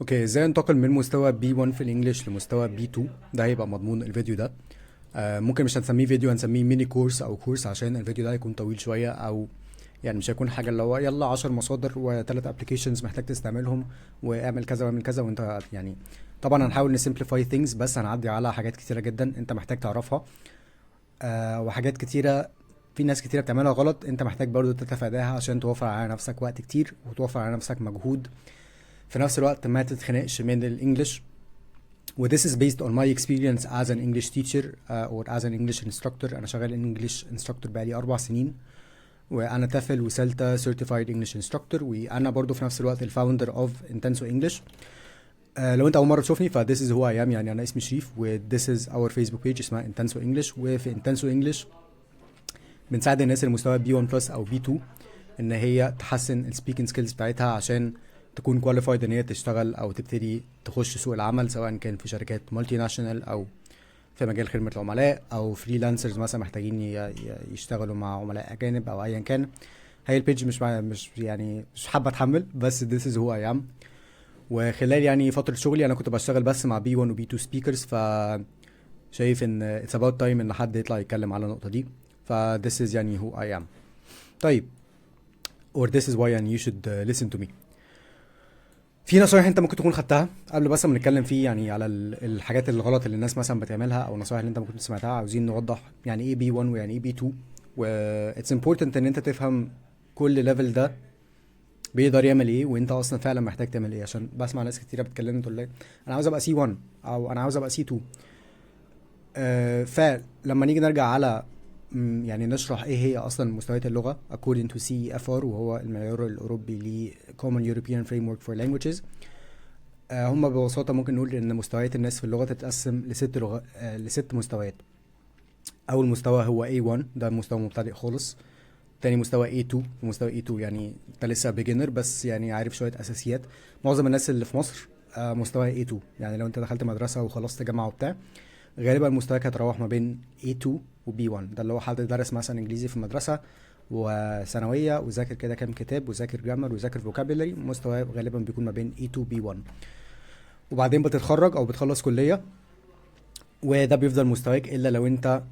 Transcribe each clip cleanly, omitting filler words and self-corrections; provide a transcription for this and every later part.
اوكي، ازاي انتقل من مستوى بي 1 في الانجليش لمستوى بي 2؟ ده هيبقى مضمون الفيديو ده. ممكن مش هنسميه فيديو، هنسميه ميني كورس او كورس عشان الفيديو ده هيكون طويل شويه، او يعني مش هيكون حاجه اللي هو يلا 10 مصادر وثلاث ابلكيشنز محتاج تستعملهم واعمل كذا واعمل كذا وانت يعني. طبعا هنحاول نسمبليفاي ثينجز، بس هنعدي على حاجات كتيره جدا انت محتاج تعرفها. وحاجات كتيره في ناس كتيره بتعملها غلط، انت محتاج برضو تتفاداها عشان توفر على نفسك وقت كتير وتوفر على نفسك مجهود، في نفس الوقت ما تتخنقش من الانجليش. و this is based on my experience as an English teacher or as an English instructor. أنا شغال English instructor بقالي 4 سنين، وأنا TOEFL وسلتا certified English instructor، وأنا برضو في نفس الوقت الفاوندر of Intenso English. لو أنت أول مرة تشوفني ف this is who I am، يعني أنا اسمي شريف، و this is our Facebook page اسمها Intenso English. وفي Intenso English بنساعد الناس المستوى B1 plus أو B2 إن هي تحسن السبيكنج سكيلز بتاعتها عشان تكون كواليفايد ان هي تشتغل او تبتدي تخش سوق العمل، سواء كان في شركات مالتي ناشونال او في مجال خدمه العملاء او فريلانسرز مثلا محتاجين يشتغلوا مع عملاء اجانب او ايا كان. هي البيج مش يعني مش حابه اتحمل، بس this is who I am. وخلال يعني فتره شغلي انا كنت بشتغل بس مع B1 و B2 speakers، ف شايف ان it's about time ان حد يطلع يتكلم على النقطه دي. ف this is يعني who I am. طيب، or this is why يعني you should listen to me. في نصايح انت ممكن تكون خدتها قبل بس ما نتكلم فيه، يعني على الحاجات الغلط اللي الناس مثلا بتعملها، او النصايح اللي انت ممكن سمعتها. عاوزين نوضح يعني ايه بي 1 ويعني ايه بي 2، و اتس امبورتنت ان انت تفهم كل ليفل ده بيقدر يعمل ايه، وانت اصلا فعلا محتاج تعمل ايه. عشان بسمع ناس كتيره بتكلمني تقول لي انا عاوز ابقى سي 1 او انا عاوز ابقى سي 2. فلما نيجي نرجع على يعني نشرح ايه هي اصلا مستويات اللغه according to CEFR، وهو المعيار الاوروبي ل Common European Framework for Languages. هم ببساطة ممكن نقول إن مستويات الناس في اللغة تتقسم لست لغة لست مستويات. أول مستوى هو A1، ده مستوى مبتدئ خالص. تاني مستوى A2، ومستوى A2 يعني أنت لسه beginner بس يعني عارف شوية أساسيات. معظم الناس اللي في مصر مستوى A2، يعني لو أنت دخلت مدرسة وخلصت جامعة وبتاع، غالبا مستواك هتروح ما بين A2 و B1. ده اللي هو حد درس مثلا إنجليزي في المدرسة وثانوية وذاكر كده كام كتاب وذاكر جرامر وذاكر فوكابيلري، مستواه غالبا بيكون ما بين A2 B1. وبعدين بتتخرج او بتخلص كليه، وده بيفضل مستواك الا لو انت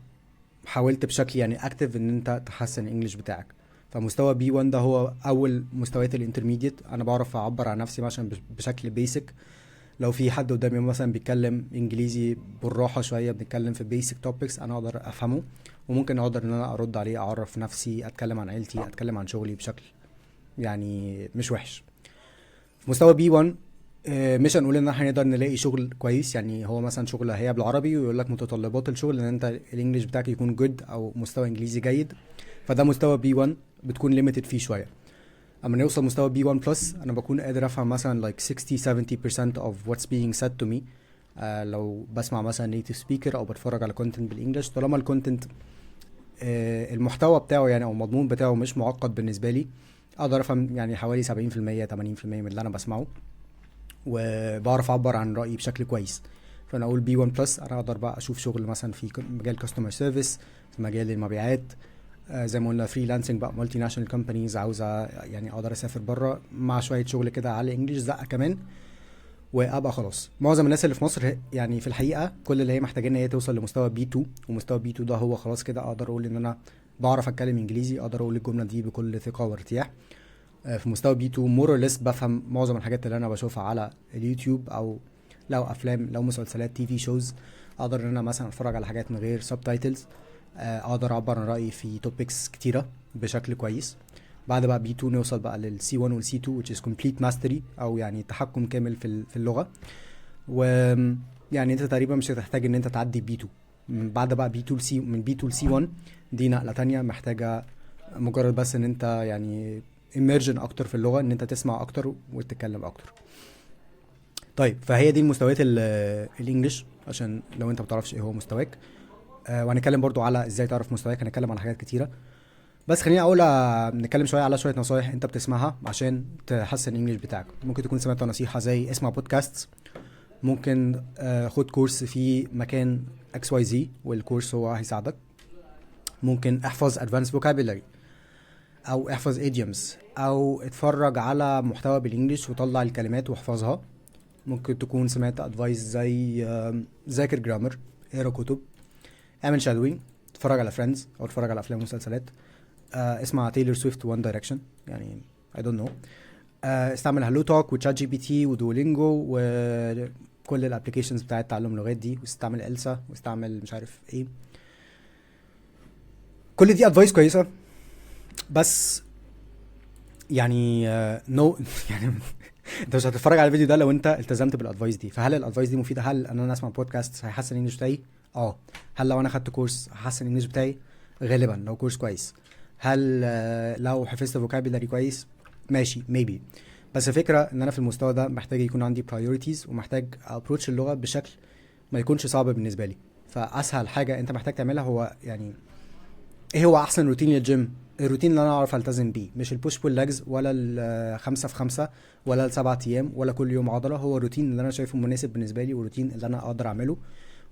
حاولت بشكل يعني اكتف ان انت تحسن الانجليش بتاعك. فمستوى بي 1 ده هو اول مستويات الانترميديت. انا بعرف اعبر عن نفسي مثلا بشكل بيسك. لو في حد قدامي مثلا بيتكلم انجليزي بالراحه شويه، بنتكلم في بيسك توبكس، انا اقدر افهمه وممكن اقدر ان انا ارد عليه، اعرف نفسي، اتكلم عن عيلتي، اتكلم عن شغلي بشكل يعني مش وحش. في مستوى بي 1 مش هنقول ان احنا نقدر نلاقي شغل كويس، يعني هو مثلا شغل هي بالعربي ويقول لك متطلبات الشغل ان انت الانجليش بتاعك يكون جود او مستوى انجليزي جيد، فده مستوى بي 1 بتكون ليميتد فيه شويه. اما نوصل مستوى بي 1 بلس انا بكون قادر افهم مثلا like 60 70% of what's being said to me. لو بسمع مثلا native speaker او بتفرج على content بالانجلش، طالما الكونتنت المحتوى بتاعه يعني او المضمون بتاعه مش معقد بالنسبه لي، اقدر افهم يعني حوالي 70% 80% من اللي انا بسمعه، وبعرف اعبر عن رايي بشكل كويس. فانا اقول بي 1 بلس انا اقدر بقى اشوف شغل مثلا في مجال كاستمر سيرفيس، في مجال المبيعات، زي ما قلنا فريلانسنج بقى، مالتي ناشونال كومبانيز، عاوزه يعني اقدر اسافر بره مع شويه شغل كده على الانجليش زقه كمان، وابقى خلاص. معظم الناس اللي في مصر يعني في الحقيقه كل اللي هي محتاجه ان هي توصل لمستوى بي 2، ومستوى بي 2 ده هو خلاص كده اقدر اقول ان انا بعرف اتكلم انجليزي، اقدر اقول الجمله دي بكل ثقه وارتياح. في مستوى بي 2 مور اور ليس بفهم معظم الحاجات اللي انا بشوفها على اليوتيوب، او لو افلام لو مسلسلات تي في شوز، اقدر ان انا مثلا اتفرج على حاجات من غير سب تايتلز، اقدر اعبر عن رايي في توبكس كتيره بشكل كويس. بعد بقى بي 2 نوصل بقى للسي 1 والسي 2 which is complete mastery، او يعني تحكم كامل في اللغه. و يعني انت تقريبا مش هتحتاج ان انت تعدي بي 2. بعد بقى بي 2 لسي، من بي 2 لسي 1 دي نقله تانية محتاجه مجرد بس ان انت يعني immersion اكتر في اللغه، ان انت تسمع اكتر وتتكلم اكتر. طيب، فهي دي المستويات الانجليش عشان لو انت بتعرفش ايه هو مستواك. وهنتكلم برضو على ازاي تعرف مستواك، هنتكلم على حاجات كتيره. بس خليني اقول نتكلم شويه على شويه نصايح انت بتسمعها عشان تحسن الانجليش بتاعك. ممكن تكون سمعت نصيحه زي اسمع بودكاست، ممكن خد كورس في مكان اكس واي زي والكورس هو هيساعدك. ممكن احفظ ادفانس فوكابيلاري، او احفظ idioms، او اتفرج على محتوى بالانجليش وطلع الكلمات واحفظها. ممكن تكون سمعت ادفايس زي ذاكر جرامر، اقرا كتب، اعمل شادوينج، اتفرج على فريندز او اتفرج على افلام ومسلسلات، اسمع تايلور سويفت وان دايركشن يعني I don't know. استعمل هالو توك وتشات جي بي تي ودولينجو وكل الابلكيشنز بتاعت تعلم اللغات دي، واستعمل إلسا واستعمل مش عارف ايه. كل دي ادفايس كويسه، بس يعني نو يعني انت مش هتتفرج على الفيديو ده لو انت التزمت بالادفايس دي. فهل الادفايس دي مفيده؟ هل ان انا اسمع بودكاست هيحسن الانجليش بتاعي؟ هل لو انا خدت كورس هحسن الانجليش بتاعي؟ غالبا لو كورس كويس. هل لو حفظت فوكابيلاري كويس؟ ماشي ميبي. بس الفكره ان انا في المستوى ده محتاج يكون عندي برايورتيز، ومحتاج ابروتش اللغه بشكل ما يكونش صعب بالنسبه لي. فاسهل حاجه انت محتاج تعملها هو يعني ايه هو احسن روتين للجيم؟ الروتين اللي انا اعرف التزم بيه، مش البوش بول لاجز ولا الخمسة في خمسة ولا السبعة ايام ولا كل يوم عضله. هو الروتين اللي انا شايفه مناسب بالنسبه لي، والروتين اللي انا اقدر اعمله،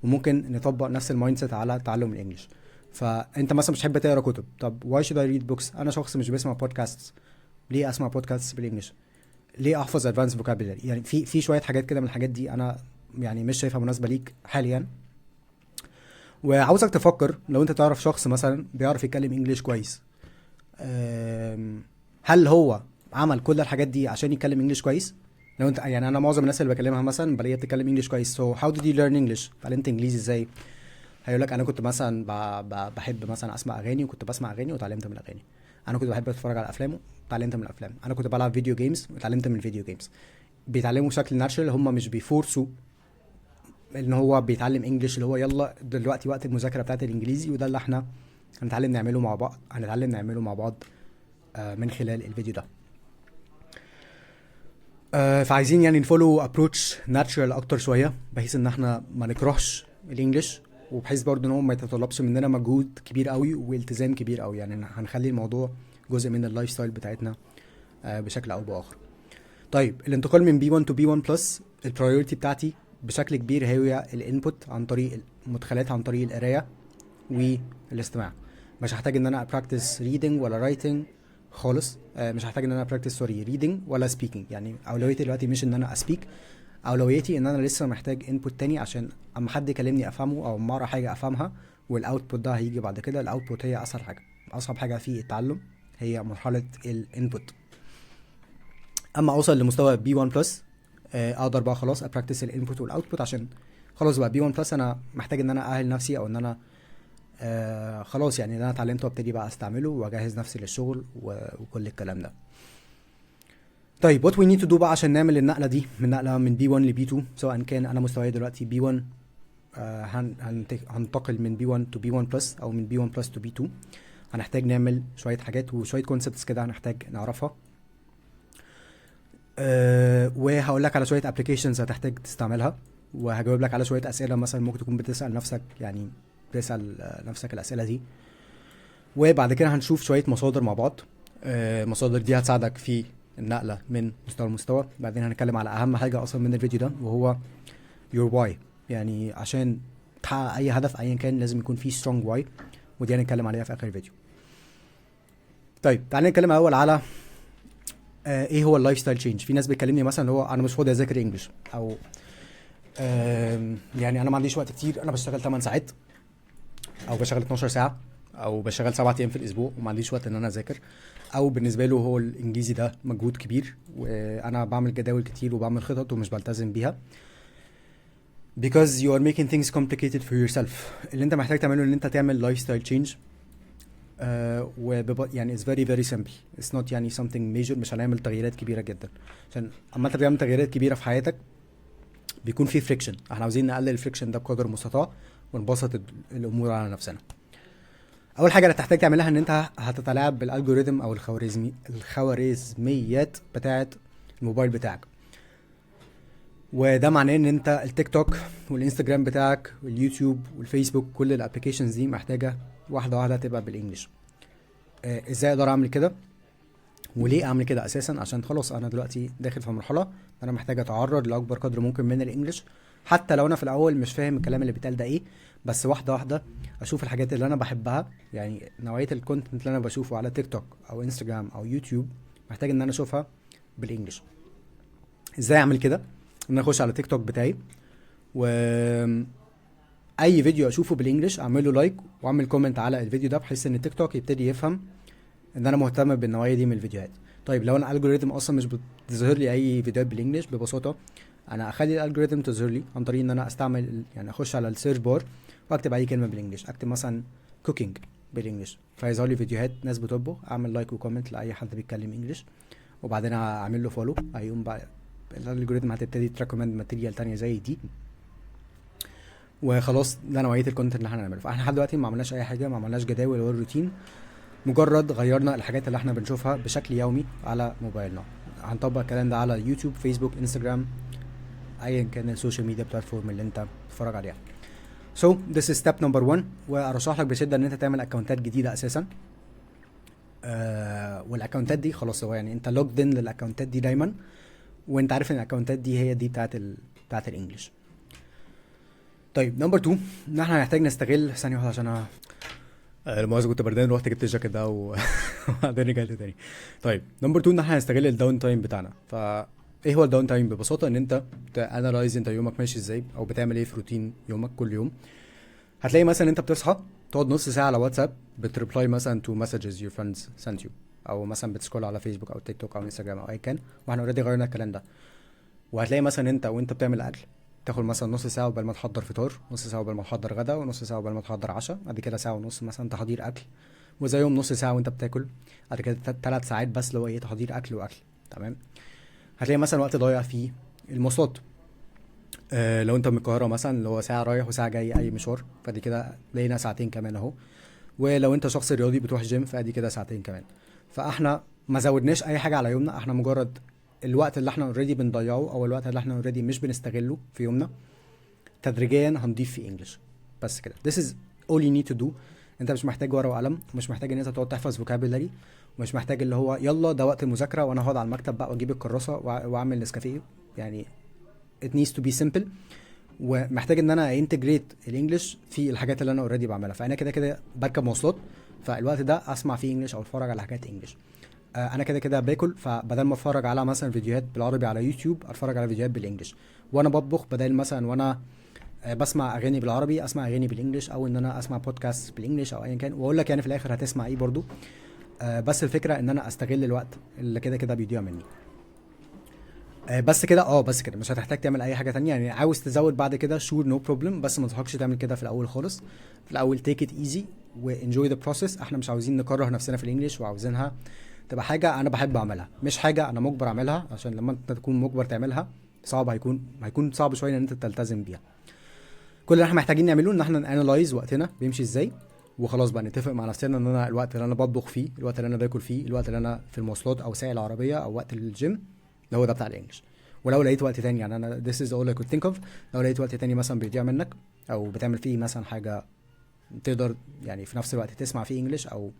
وممكن نطبق نفس المايند سيت على تعلم الانجليش. فانت مثلا مش بتحب تقرا كتب، طب واي شود اي ريد بوكس؟ انا شخص مش بسمع بودكاست، ليه اسمع بودكاست بالانجليش؟ ليه احفظ ادفانس فوكابيلاري؟ يعني في شويه حاجات كده من الحاجات دي انا يعني مش شايفها مناسبه ليك حاليا. وعاوزك تفكر لو انت تعرف شخص مثلا بيعرف يتكلم انجليش كويس، هل هو عمل كل الحاجات دي عشان يتكلم انجليش كويس؟ لو انت يعني انا معظم الناس اللي بكلمها مثلا بلاقيها بتتكلم انجليش كويس، so how did you learn English؟ اتعلمت انجليزي ازاي؟ هيقول لك انا كنت مثلا بحب مثلا اسمع اغاني، وكنت بسمع اغاني وتعلمت من الاغاني. انا كنت بحب اتفرج على افلام وتعلمت من الافلام. انا كنت بلعب فيديو جيمز وتعلمت من الفيديو جيمز. بيتعلموا بشكل ناتشرال، هم مش بيفورسوا ان هو بيتعلم انجليش اللي هو يلا دلوقتي وقت المذاكره بتاعت الانجليزي، وده اللي احنا هنتعلم نعمله مع بعض من خلال الفيديو ده. فعايزين يعني نفولو ابروتش ناتشرال اكتر شويه، بحيث ان احنا ما نكرهش الانجليش، وبحيث برضه ان هو ما يتطلبش مننا مجهود كبير قوي والتزام كبير قوي. يعني هنخلي الموضوع جزء من اللايف ستايل بتاعتنا بشكل او باخر. طيب الانتقال من B1 to B1 بلس، البرايورتي بتاعتي بشكل كبير هي الانبوت عن طريق المدخلات، عن طريق القرايه والاستماع. مش هحتاج ان انا براكتس ريدنج ولا رايتنج خالص. مش هحتاج ان انا براكتس ريدنج ولا سبيكينج. يعني اولويتي دلوقتي مش ان انا اسبيك، اولويتي ان انا لسه محتاج انبوت تاني عشان اما حد يكلمني افهمه، او اما اقرا حاجه افهمها، والاوتبوت ده هيجي بعد كده. الاوتبوت هي اسهل حاجه، اصعب حاجه في التعلم هي مرحله الانبوت. اما اوصل لمستوى B1 بلس، اقدر بقى خلاص ابراكتس الانبوت والاوتبوت، عشان خلاص بقى B1 بلس انا محتاج ان انا اهل نفسي، او ان انا خلاص يعني انا اتعلمته وابتدي بقى استعمله واجهز نفسي للشغل وكل الكلام ده. طيب what we need to do بقى عشان نعمل النقله دي، من B1 ل B2، سواء كان انا مستواي دلوقتي B1 هنتقل من B1 to B1 plus او من B1 plus to B2. هنحتاج نعمل شويه حاجات وشويه كونسبتس كده هنحتاج نعرفها. وهقول لك على شويه ابلكيشنز هتحتاج تستعملها، وهجاوب لك على شويه اسئله مثلا ممكن تكون بتسال نفسك، يعني بتسال نفسك الاسئله دي. وبعد كده هنشوف شويه مصادر مع بعض. المصادر دي هتساعدك في النقله من مستوى لمستوى. بعدين هنتكلم على اهم حاجه اصلا من الفيديو ده، وهو your why. يعني عشان تحقق اي هدف ايا كان لازم يكون فيه strong why، ودي هنتكلم عليها في اخر الفيديو. طيب تعالى نتكلم اول على ايه هو اللايف ستايل تشينج. في ناس بتكلمني مثلا اللي هو انا مش فاضي اذاكر انجلش، او يعني انا ما عنديش وقت كتير، انا بشتغل 8 ساعات او بشتغل 12 ساعه او بشتغل 7 ايام في الاسبوع وما عنديش وقت ان انا اذاكر. او بالنسبه له هو الانجليزي ده مجهود كبير، وانا بعمل جداول كتير وبعمل خطط ومش بلتزم بيها because you are making things complicated for yourself. اللي انت محتاج تعمله ان انت تعمل لايف ستايل تشينج، يعني it's very very simple. it's not يعني something major. مش هنعمل تغييرات كبيره جدا، عشان اما انت بتعمل تغييرات كبيره في حياتك بيكون في فريكشن. احنا عاوزين نقلل الفريكشن ده بقدر المستطاع ونبسط الامور على نفسنا. اول حاجه اللي هتحتاج تعملها ان انت هتتلاعب بالالجوريثم او الخوارزميات بتاعه الموبايل بتاعك. وده معناه ان انت التيك توك والانستجرام بتاعك واليوتيوب والفيسبوك، كل الابلكيشنز دي محتاجه واحده واحده تبقى بالانجلش. ازاي اقدر اعمل كده وليه اعمل كده اساسا؟ عشان خلاص انا دلوقتي داخل في مرحله انا محتاج اتعرض لاكبر قدر ممكن من الانجليش، حتى لو انا في الاول مش فاهم الكلام اللي بيتقال ده ايه. بس واحده واحده اشوف الحاجات اللي انا بحبها، يعني نوعيه الكونتنت اللي انا بشوفه على تيك توك او انستجرام او يوتيوب محتاج ان انا اشوفها بالانجليش. ازاي اعمل كده؟ ان انا اخش على تيك توك بتاعي، و اي فيديو اشوفه بالانجلش اعمل له لايك واعمل كومنت على الفيديو ده، بحيث ان تيك توك يبتدي يفهم ان انا مهتم بالنوعيه دي من الفيديوهات. طيب لو انا الالجوريثم اصلا مش بتظهر لي اي فيديوهات بالانجلش، ببساطه انا اخلي الالجوريثم تظهر لي عن طريق ان انا استعمل يعني اخش على السيرش بار واكتب اي كلمه بالانجلش، اكتب مثلا كوكينج بالانجلش فيظهر لي فيديوهات ناس بتطبخ، اعمل لايك وكومنت لاي حد بيتكلم انجلش، وبعدين اعمل له فولو، هيقوم بقى الالجوريثم هتبتدي تريكومند ماتيريال تانية زي دي، وخلاص ده نوعيه الكونتنت اللي احنا هنعمله. فاحنا لحد دلوقتي ما عملناش اي حاجه، ما عملناش جداول ولا روتين، مجرد غيرنا الحاجات اللي احنا بنشوفها بشكل يومي على موبايلنا. هنطبق الكلام ده على يوتيوب، فيسبوك، انستجرام، ايا كان السوشيال ميديا بلاتفورم اللي انت بتتفرج عليها. So this is step number 1، وارشح لك بشده ان انت تعمل اكونتات جديده اساسا. والاكونتات دي خلاص هو يعني انت لوجد ان للاكونتات دي دايما، وانت عارف ان الاكونتات دي هي دي بتاعت الانجليش. طيب نمبر 2، ان احنا هنحتاج نستغل ثانيه واحده عشان المؤاخذة كنت بردان، رحت جبت الجاكيت ده وبعدين رجعت تاني. طيب نمبر 2، ان احنا هنستغل الداون تايم بتاعنا. ايه هو الداون تايم؟ ببساطه ان انت تانلايز انت يومك ماشي ازاي، او بتعمل ايه في روتين يومك كل يوم. هتلاقي مثلا انت بتصحى تقعد نص ساعه على واتساب بتريبلاي مثلا تو مسجز يور فريندز سنت يو، او مثلا بتسكرول على فيسبوك او تيك توك او انستجرام او اي كان، واحنا اوريدي غيرنا الكلام ده. وهتلاقي مثلا انت وانت بتعمل اكل تاخد مثلا نص ساعه قبل ما تحضر فطار، نص ساعه قبل ما تحضر غدا، ونص ساعه قبل ما تحضر عشاء، بعد كده ساعه ونص مثلا تحضير اكل، وزيهم نص ساعه وانت بتاكل، بعد كده 3 ساعات بس اللي هو ايه تحضير اكل واكل. تمام. هتلاقي مثلا وقت ضايع في المواصلات، لو انت من القاهره مثلا اللي هو ساعه رايح وساعه جاي اي مشوار، فدي كده لقينا ساعتين كمان اهو. ولو انت شخص رياضي بتروح جيم، فادي كده ساعتين كمان. فاحنا ما زودناش اي حاجه على يومنا، احنا مجرد الوقت اللي احنا اوريدي بنضيعه او الوقت اللي احنا اوريدي مش بنستغله في يومنا تدريجيا هنضيف فيه انجلش. بس كده this is all you need to do. انت مش محتاج ورقه وقلم، مش محتاج ان انت تقعد تحفظ vocabulary، ومش محتاج اللي هو يلا ده وقت المذاكره وانا هقعد على المكتب بقى واجيب الكراسه واعمل نسكافيه. يعني it needs to be simple. ومحتاج ان انا انتجريت الانجليش في الحاجات اللي انا اوريدي بعملها. فانا كده كده بركب مواصلات، فالوقت ده اسمع فيه انجليش او اتفرج على حاجات انجليش. انا كده كده باكل، فبدل ما اتفرج على مثلا فيديوهات بالعربي على يوتيوب اتفرج على فيديوهات بالانجليش. وانا بطبخ بدل مثلا وانا بسمع اغاني بالعربي اسمع اغاني بالانجليش، او ان انا اسمع بودكاست بالانجليش او ايا كان. واقول لك يعني في الاخر هتسمع ايه برضو. بس الفكره ان انا استغل الوقت اللي كده كده بيضيع مني. بس كده بس كده مش هتحتاج تعمل اي حاجه تانية. يعني عاوز تزود بعد كده شور نو بروبلم، بس ما تحاولش تعمل كده في الاول خالص. في الاول تيك ات ايزي وانجوي ذا بروسيس. احنا مش عاوزين نكره نفسنا في الانجليش، وعاوزينها تبقى حاجه انا بحب اعملها، مش حاجه انا مجبر اعملها. عشان لما انت تكون مجبر تعملها صعب، هيكون صعب شويه ان انت تلتزم بيها. كل اللي احنا محتاجين نعمله ان احنا نانلايز وقتنا بيمشي ازاي، وخلاص بقى نتفق مع نفسنا ان انا الوقت اللي انا بطبخ فيه، الوقت اللي انا باكل فيه، الوقت اللي انا في المواصلات او سايق العربيه او وقت الجيم، ده هو ده بتاع الانجليش. ولو لقيت وقت تاني، يعني انا this is all I could think of، لو لقيت وقت تاني مثلا بيضيع منك او بتعمل فيه مثلا حاجه تقدر يعني في نفس الوقت تسمع فيه انجليش او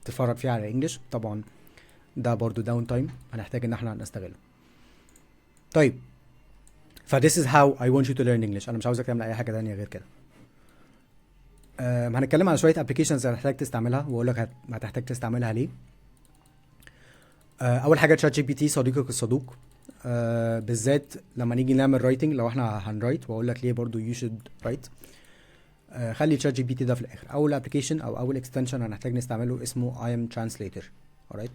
تتفرج فيه على انجليش، طبعا ده برضو داون تايم هنحتاج ان احنا نستغله. طيب this is how I want you to learn English. انا مش عاوزك تعمل اي حاجه تانية غير كده. هنتكلم على شويه ابلكيشنز هتحتاج تستعملها، واقول لك هتحتاج تستعملها ليه. اول حاجه تشات جي بي تي صديقك الصدوق، بالذات لما نيجي نعمل رايتنج. لو احنا هنرايت، واقول لك ليه برضو يو شود رايت. خلي تشات جي بي تي ده في الاخر. اول ابلكيشن او اول اكستنشن هنحتاج نستعمله اسمه اي ام ترانسليتر. alright.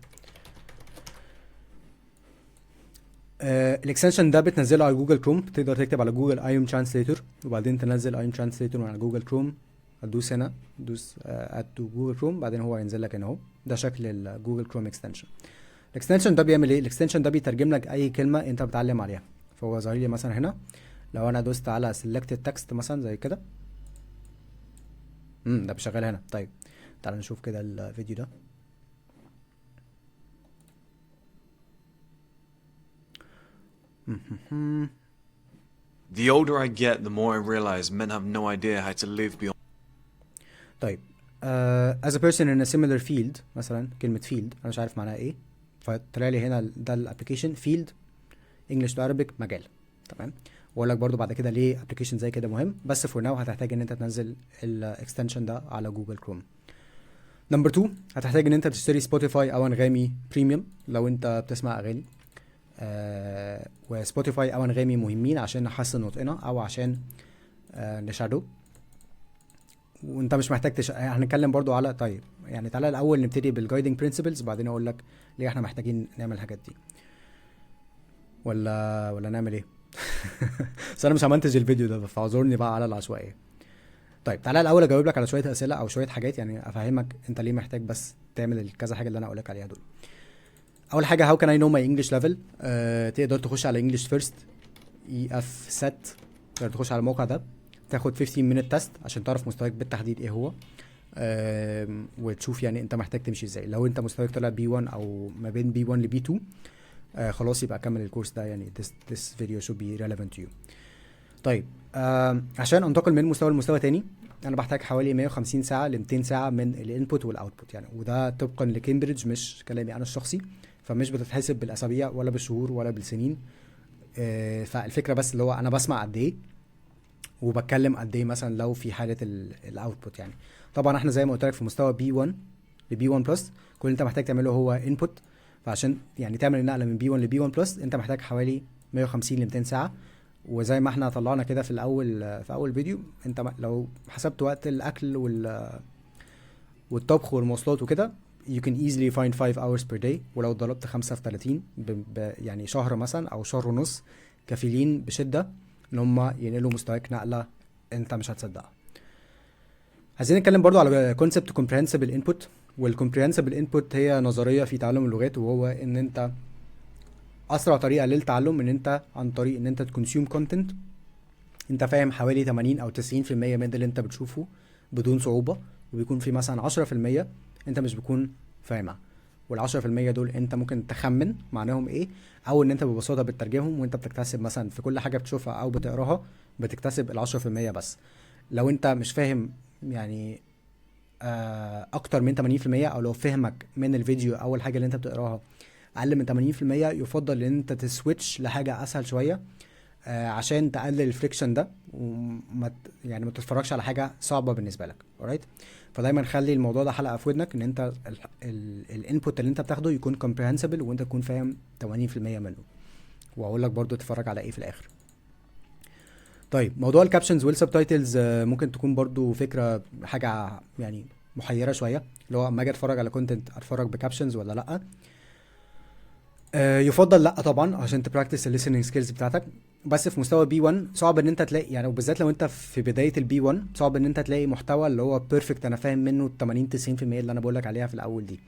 الاكستنشن ده بتنزله على جوجل كروم، تقدر تكتب على جوجل اي ام ترانسليتر وبعدين تنزل اي ام ترانسليتر من على جوجل كروم. هتدوس هنا، دوس اد تو جوجل كروم، بعدين هو هينزل لك هنا اهو. ده شكل الجوجل كروم اكستنشن. الاكستنشن ده بيعمل ايه؟ الاكستنشن ده بيترجم لك اي كلمه انت بتعلم عليها. فهو ظاهر لي مثلا هنا لو انا دوست على selected text مثلا زي كده، ده بيشغل هنا. طيب تعال نشوف كده الفيديو ده. The older I get, the more I realize men have no idea how to live beyond. طيب as a person in a similar field، مثلا كلمة field أنا مش عارف معناها إيه، فطلع لي هنا ده الابلكيشن field English to Arabic مجال. تمام. واقول لك برضو بعد كده ليه ابلكيشن زي كده مهم، بس فور ناو هتحتاج ان انت تنزل الاكستنشن ده على جوجل كروم. نمبر 2 هتحتاج ان انت تشتري سبوتيفاي او انغامي بريميوم لو انت بتسمع اغاني. وسبوتيفاي او انغامي مهمين عشان نحسن نطقنا او عشان نشادو. وانت مش محتاج هنتكلم برضو على طيب يعني تعالى الاول نبتدي بالجايدنج برينسيبلز بعدين اقول لك ليه احنا محتاجين نعمل الحاجات دي ولا نعمل ايه. بس انا مش همنتج الفيديو ده فاعذرني بقى على العشوائيه. طيب تعالى الاول اجاوب لك على شويه اسئله او شويه حاجات يعني افهمك انت ليه محتاج بس تعمل الكذا حاجه اللي انا اقول لك عليها دول. اول حاجه how can I know my English level. تقدر تخش على English First EF set، تقدر تخش على الموقع ده تاخد 15 minute test عشان تعرف مستواك بالتحديد ايه هو، وتشوف يعني انت محتاج تمشي ازاي. لو انت مستواك طلع B1 او ما بين B1 ل B2 خلاص يبقى كمل الكورس ده يعني this video should be relevant to you. طيب عشان انتقل من مستوى لمستوى تاني انا بحتاج حوالي 150 ساعه ل 200 ساعه من الانبوت والاوتبوت يعني، وده طبقا لكامبريدج مش كلامي انا الشخصي، فمش بتتحسب بالاسابيع ولا بالشهور ولا بالسنين. فالفكره بس اللي هو انا بسمع قد ايه وبتكلم قد ايه مثلا لو في حاله الاوتبوت يعني. طبعا احنا زي ما قلت لك في مستوى B1 ل B1 بلس كل اللي انت محتاج تعمله هو انبوت، فعشان يعني تعمل النقله من B1 ل B1 بلس انت محتاج حوالي 150 ل 200 ساعه. وزي ما احنا طلعنا كده في اول فيديو انت لو حسبت وقت الاكل والطبخ والمواصلات وكده you can easily find 5 hours per day، ولو ضربت 5 في 30 يعني شهر مثلا او شهر ونص كفيلين بشده ان هم ينقلوا مستواك نقله انت مش هتصدقها. عايزين نتكلم برضو على كونسبت comprehensible input. والcomprehensible input هي نظريه في تعلم اللغات، وهو ان انت اسرع طريقه للتعلم ان انت عن طريق ان انت تكونسيوم كونتنت انت فاهم حوالي 80 او 90% من اللي انت بتشوفه بدون صعوبه، وبيكون في مثلا 10% انت مش بتكون فاهمها، وال10% دول انت ممكن تخمن معناهم ايه، او ان انت ببساطه بتترجمهم وانت بتكتسب مثلا في كل حاجه بتشوفها او بتقراها بتكتسب ال10% بس. لو انت مش فاهم يعني اكتر من 80%، او لو فهمك من الفيديو او الحاجه اللي انت بتقراها اقل من 80%، يفضل ان انت تسويتش لحاجه اسهل شويه عشان تقلل الفريكشن ده وما يعني ما تتفرجش على حاجه صعبه بالنسبه لك. alright، فدايما خلي الموضوع ده حلقه في ودنك ان انت الانبوت اللي انت بتاخده يكون comprehensible وانت تكون فاهم 80% منه، واقول لك برضو تتفرج على ايه في الاخر. طيب موضوع الكابشنز والسبتايتلز ممكن تكون برضو فكره حاجه يعني محيره شويه، اللي هو اما اجي اتفرج على كونتنت اتفرج بكابشنز ولا لا. يفضل لا طبعا عشان تبراكتس الليسننج سكيلز بتاعتك. بس في مستوى B1 صعب ان انت تلاقي يعني، وبالذات لو انت في بدايه الB1 صعب ان انت تلاقي محتوى اللي هو بيرفكت انا فاهم منه 80 90% اللي انا بقول لك عليها في الاول دي.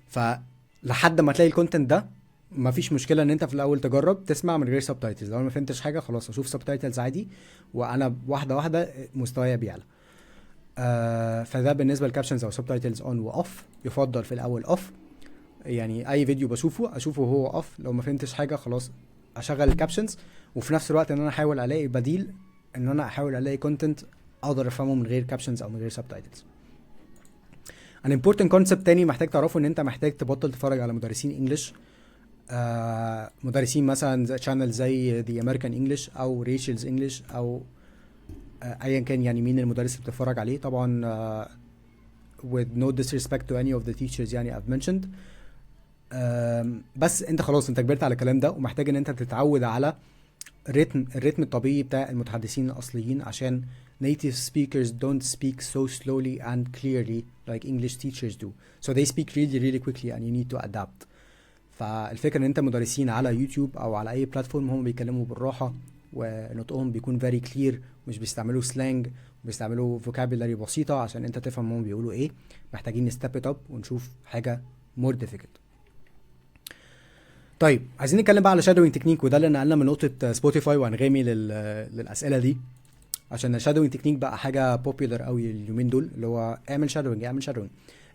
فلحد ما تلاقي الكونتنت ده مفيش مشكله ان انت في الاول تجرب تسمع من غير سبتايتلز، لو ما فهمتش حاجه خلاص اشوف سبتايتلز عادي، وانا واحده واحده مستوايا بيعلى. فده بالنسبه للكابشنز او سبتايتلز اون واوف. يفضل في الاول اوف، يعني اي فيديو اشوفه هو اوف، لو ما فهمتش حاجه خلاص اشغل الكابشنز، وفي نفس الوقت ان انا احاول الاقي بديل، ان انا احاول الاقي كونتنت اقدر افهمه من غير كابشنز او من غير سبتايتلز. ان امبورتنت كونسبت تاني محتاج تعرفه ان انت محتاج تبطل تتفرج على مدرسين انجلش، مدرسين مثلا شانل زي ذا امريكان انجلش او ريشلز انجلش او ايا كان يعني مين المدرس اللي بتتفرج عليه. طبعا with no disrespect to any of the teachers يعني I've mentioned، بس انت خلاص انت كبرت على الكلام ده، ومحتاج ان انت تتعود على الريتم الطبيعي بتاع المتحدثين الاصليين، عشان native speakers don't speak so slowly and clearly like English teachers do, so they speak really quickly and you need to adapt. فالفكرة ان انت مدرسين على يوتيوب او على اي بلاتفورم هم بيتكلموا بالراحة ونطقهم بيكون very clear، مش بيستعملوا سلانج، بيستعملوا vocabulary بسيطة عشان انت تفهم هم بيقولوا ايه. محتاجين نستep it up ونشوف حاجة more difficult. طيب عايزين نتكلم بقى على shadowing technique، وده اللي نقلنا من نقطة سبوتيفاي وانغامي للأسئلة دي، عشان الشادوينج تكنيك بقى حاجة popular قوي اليومين دول، اللي هو اعمل shadowing.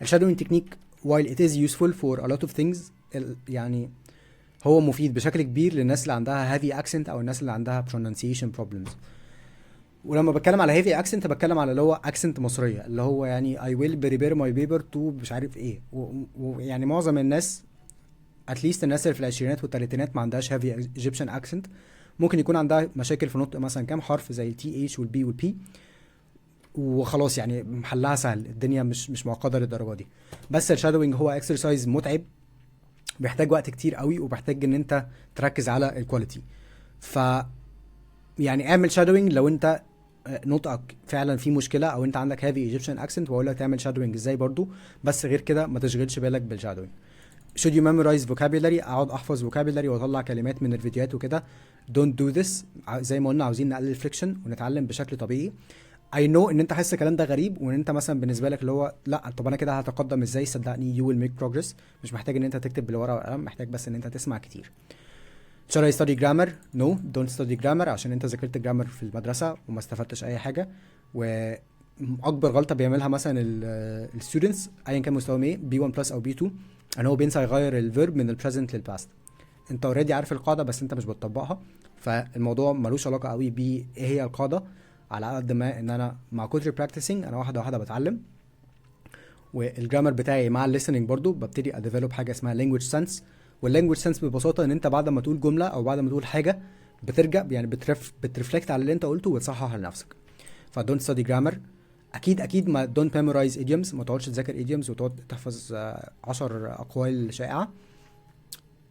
الشادوينج تكنيك while it is useful for a lot of things يعني هو مفيد بشكل كبير للناس اللي عندها heavy accent او الناس اللي عندها pronunciation problems. ولما بتكلم على heavy accent بتكلم على اللي هو accent مصرية، اللي هو يعني I will prepare my paper to مش عارف ايه، ويعني معظم الناس at least الناس اللي في العشرينات والثلاثينات ما عندهاش heavy Egyptian accent، ممكن يكون عندها مشاكل في نطق مثلا كام حرف زي التي اتش والبي والبي وخلاص، يعني محلها سهل، الدنيا مش معقده للدرجه دي. بس الشادوينج هو اكسرسايز متعب بيحتاج وقت كتير قوي، وبيحتاج ان انت تركز على الكواليتي. ف يعني اعمل شادوينج لو انت نطقك فعلا في مشكله، او انت عندك هافي ايجيبشن اكسنت، واقول لك تعمل شادوينج ازاي برضو. بس غير كده ما تشغلش بالك بالشادوينج. should you memorize vocabulary، اقعد احفظ vocabulary واطلع كلمات من الفيديوهات وكده. don't do this. زي ما قلنا عاوزين نقلل الفريكشن ونتعلم بشكل طبيعي. I know ان انت حاسس الكلام ده غريب، وان انت مثلا بالنسبه لك اللي هو لا طب انا كده هتقدم ازاي؟ صدقني you will make progress. مش محتاج ان انت تكتب بالورقه والقلم، محتاج بس ان انت تسمع كتير. should I study grammar؟ no don't study grammar، عشان انت ذاكرت جرامر في المدرسه وما استفدتش اي حاجه. واكبر غلطه بيعملها مثلا الستودنتس ايا كان مستواهم ايه، B1 بلس او B2، ان هو بينسى يغير الفيرب من البريزنت للباست. انت اوريدي عارف القاعده بس انت مش بتطبقها. فالموضوع ملوش علاقه قوي بايه هي القاعده، على قد ما ان انا مع كتر براكتسنج انا واحده واحده بتعلم. والجرامر بتاعي مع الليسننج برضو ببتدي اديفلوب حاجه اسمها لانجويج سنس. واللانجويج سنس ببساطه ان انت بعد ما تقول جمله او بعد ما تقول حاجه بترجع يعني بترفلكت على اللي انت قلته وتصحح لنفسك. فدونت ستادي جرامر. اكيد ما دونت ميمورايز ايديومز، ما تقعدش تذاكر ايديومز وتقعد تحفظ 10 اقوال شائعه،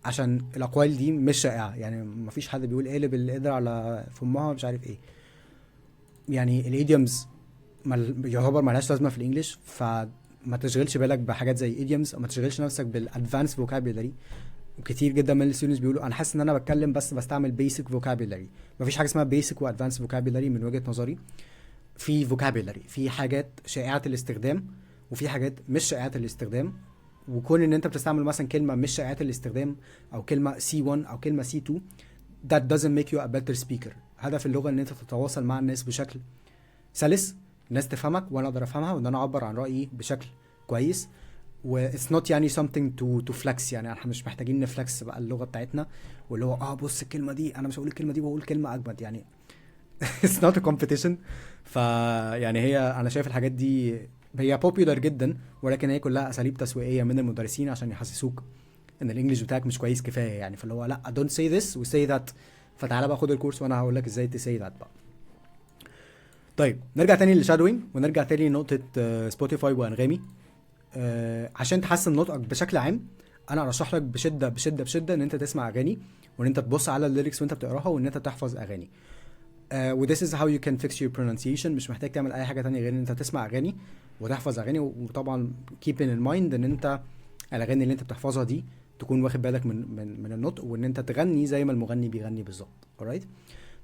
عشان الاقوال دي مش شائعه. يعني ما فيش حد بيقول قلب القدر على فمها مش عارف ايه. يعني الايديومز يعتبر مالهاش لازمه في الانجليش. فما تشغلش بالك بحاجات زي ايديومز، ما تشغلش نفسك بالادفانس فوكابيولاري. وكتير جدا من الستودنتس بيقولوا انا حاسس ان انا بتكلم بس بستعمل بيسك فوكابيولاري. مفيش حاجه اسمها بيسك وادفانس فوكابيولاري من وجهه نظري. في فوكابيولاري، في حاجات شائعه الاستخدام وفي حاجات مش شائعه الاستخدام. وكون ان انت بتستعمل مثلا كلمه مش شائعه الاستخدام او كلمه C1 او كلمه C2 that doesn't make you a better speaker. هدف اللغه ان انت تتواصل مع الناس بشكل سلس، الناس تفهمك وانا اقدر افهمها، وان انا اعبر عن رايي بشكل كويس. و it's not يعني something to flex. يعني احنا مش محتاجين نفلكس بقى اللغه بتاعتنا، واللي هو بص الكلمه دي انا مش هقول الكلمه دي واقول كلمه اجمد يعني. it's not a competition. يعني هي انا شايف الحاجات دي هي popular جدا، ولكن هي كلها اساليب تسويقيه من المدرسين عشان يحسسوك ان الانجليش بتاعك مش كويس كفايه. يعني فاللي هو لا don't say this و say that، فتعالى بقى خد الكورس وانا هقول لك ازاي تسي ذات بقى. طيب نرجع تاني للشادوينج، ونرجع تاني لنقطه سبوتيفاي وانغامي. عشان تحسن نطقك بشكل عام انا ارشح لك بشده بشده بشده ان انت تسمع اغاني، وان انت تبص على الليركس وانت بتقراها، وان انت تحفظ اغاني. و this is how you can fix your pronunciation. مش محتاج تعمل اي حاجه تانية غير ان انت تسمع اغاني وتحفظ اغاني. وطبعا keep in mind ان انت الاغاني اللي انت بتحفظها دي تكون واخد بالك من النطق، وان انت تغني زي ما المغني بيغني بالظبط. alright.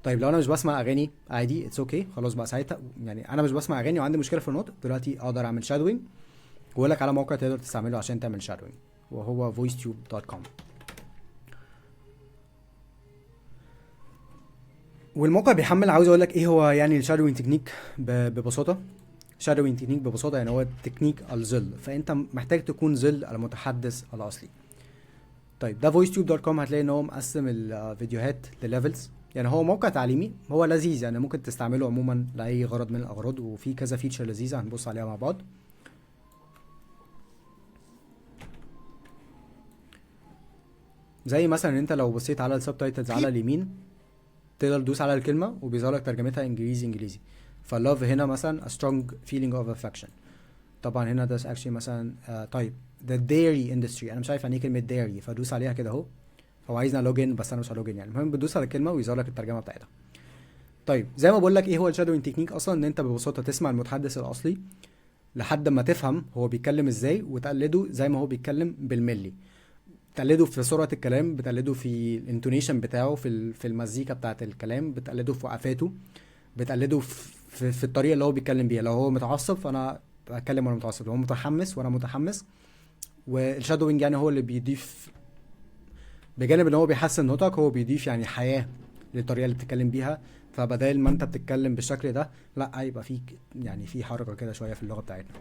طيب لو انا مش بسمع اغاني عادي اتس اوكي خلاص بقى ساعتها. يعني انا مش بسمع اغاني وعندي مشكله في النطق، دلوقتي اقدر اعمل شادوينج، واقول لك على موقع تقدر تستعمله عشان تعمل شادوينج، وهو voicetube.com. والموقع بيحمل. عاوز اقول لك ايه هو يعني الشادوينج تكنيك ببساطه. شادوينج تكنيك ببساطه يعني هو تكنيك الظل، فانت محتاج تكون ظل المتحدث الاصلي. طيب ده voicetube.com هتلاقي ان هو مقسم الفيديوهات لليفلز. يعني هو موقع تعليمي، هو لذيذ يعني ممكن تستعمله عموما لاي غرض من الاغراض، وفي كذا فيتشر لذيذه هنبص عليها مع بعض. زي مثلا انت لو بصيت على السبتايتلز على اليمين تقدر تدوس على الكلمه وبيظهر لك ترجمتها انجليزي. فاللوف هنا مثلا a strong feeling of affection. طبعا هنا ده actually مثلا طيب the dairy industry، انا مش عارف يعني ايه كلمه dairy، فدوس عليها كده اهو. هو عايزنا لوجن بس انا مش هلوجن يعني. المهم بتدوس على الكلمه ويظهر لك الترجمه بتاعتها. طيب زي ما بقول لك ايه هو الشادوينج تكنيك اصلا، ان انت ببساطه تسمع المتحدث الاصلي لحد ما تفهم هو بيتكلم ازاي، وتقلده زي ما هو بيتكلم بالملي. بتقلده في سرعه الكلام، بتقلده في الانتونيشن بتاعه، في المزيكا بتاعه الكلام، بتقلده في وقفاته، بتقلده في الطريقه اللي هو بيتكلم بيها. لو هو متعصب فانا بتكلم وانا متعصب، لو هو متحمس وانا متحمس. والشادوينج يعني هو اللي بيضيف بجانب ان هو بيحسن نطقك، هو بيضيف يعني حياه للطريقه اللي بتتكلم بيها. فبدال ما انت بتتكلم بالشكل ده لا يبقى فيك يعني في حركه كده شويه في اللغه بتاعتنا.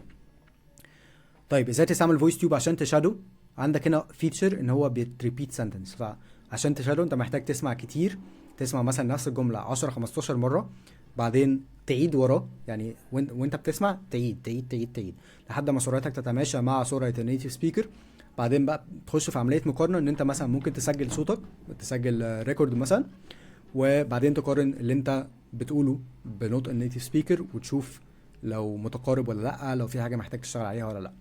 طيب ازاي تستعمل فويس تيوب عشان تشادو؟ عندك هنا فيتشر ان هو بيتريبيت سنتنس. فعشان تشادو انت محتاج تسمع كتير، تسمع مثلا نفس الجمله 10 15 مره، بعدين تعيد وراه. يعني وانت بتسمع تعيد لحد ما سرعتك تتماشى مع سرعه النيتيف سبيكر. بعدين بقى تخش في عمليه مقارنه، ان انت مثلا ممكن تسجل صوتك، تسجل ريكورد مثلا، وبعدين تقارن اللي انت بتقوله بنطق النيتيف سبيكر وتشوف لو متقارب ولا لا، لو في حاجه محتاج تشتغل عليها ولا لا.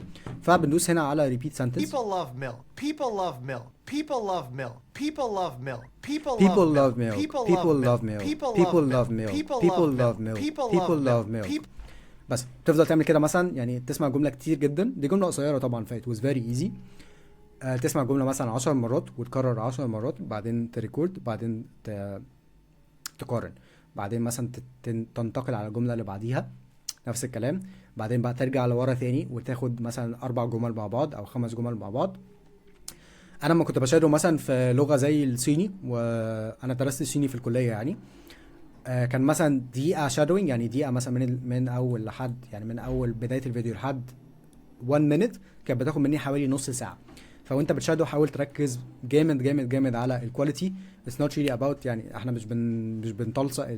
فبندوس هنا على repeat sentence. People love milk. People love milk. People love milk. People love milk. People People love love milk. milk. People People love love milk. milk. People People love love milk. milk. People People love love milk. milk. People People love love milk. milk. بس تفضل تعمل كده مثلا، يعني تسمع جمله كتير جدا. دي جمله قصيره طبعا، ف it was very easy. تسمع جمله مثلا 10 مرات وتكرر 10 مرات، بعدين تريكورد، بعدين تقارن، بعدين مثلا تنتقل على الجمله اللي بعديها نفس الكلام، بعدين بقى ترجع لورا ثاني وتاخد مثلا 4 جمل مع بعض او 5 جمل مع بعض. انا لما كنت بشادو مثلا في لغه زي الصيني، وانا درست الصيني في الكليه يعني، كان مثلا دقيقه شادوينج، يعني دقيقه مثلا من اول لحد، يعني من اول بدايه الفيديو لحد 1 minute كانت بتاخد مني حوالي نص ساعه. فوانت بتشادو حاول تركز جامد جامد جامد على الكواليتي. It's not really about، يعني احنا مش بنطلصق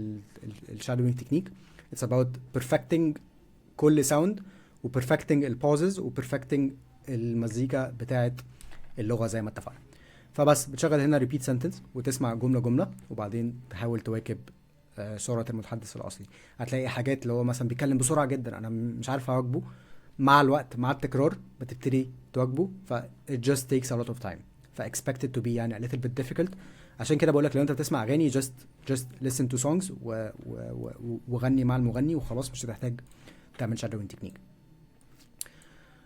الشادوينج تكنيك. It's about perfecting كل ساوند، وبرفكتنج البوزز، وبرفكتنج المزيكا بتاعت اللغه زي ما اتفقنا. فبس بتشغل هنا ريبيت سنتنس وتسمع جمله جمله، وبعدين تحاول تواكب سرعه المتحدث الاصلي. هتلاقي حاجات اللي هو مثلا بيتكلم بسرعه جدا انا مش عارف اواكبه، مع الوقت مع التكرار بتبتدي تواكبه. ف it just takes a lot of time. ف expect it to be يعني a little bit difficult. عشان كده بقولك لو انت بتسمع اغاني just listen to songs وغني مع المغني وخلاص، مش هتحتاج تعمل شادوينج تكنيك.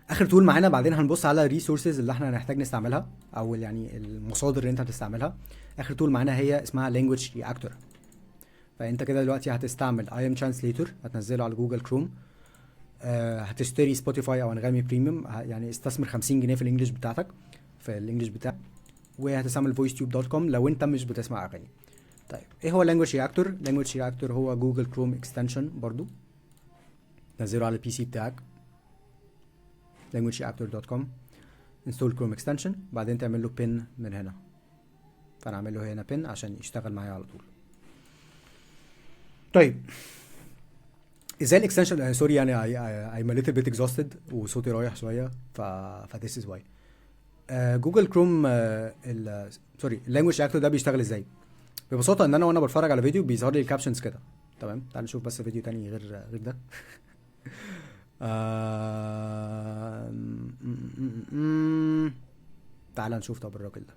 اخر تول معانا، بعدين هنبص على الريسورسز اللي احنا هنحتاج نستعملها، او يعني المصادر اللي انت هتستعملها. اخر تول معانا هي اسمها language reactor. فانت كده دلوقتي هتستعمل I am translator، هتنزله على جوجل كروم. هتشتري سبوتيفاي او انغامي بريميوم، يعني استثمر 50 جنيه في الانجليش بتاعتك، في الانجليش بتاعك. وهتستعمل voicetube.com لو انت مش بتسمع اغاني. طيب ايه هو language reactor؟ language reactor هو جوجل كروم اكستنشن برضو، نزله على البي سي بتاعك languagereactor.com، install chrome extension، بعدين تعمل له pin من هنا. فانا اعمل له هنا pin عشان يشتغل معايا على طول. طيب ازاي الاكستنشن؟ سوري يعني I'm a little bit exhausted وصوتي رايح شويه، ف this is why. جوجل كروم سوري language reactor ده بيشتغل ازاي؟ ببساطه ان انا وانا بتفرج على فيديو بيظهر لي الكابشنز كده. تمام، تعال نشوف بس فيديو تاني غير ده. تعال نشوف طب الراجل ده.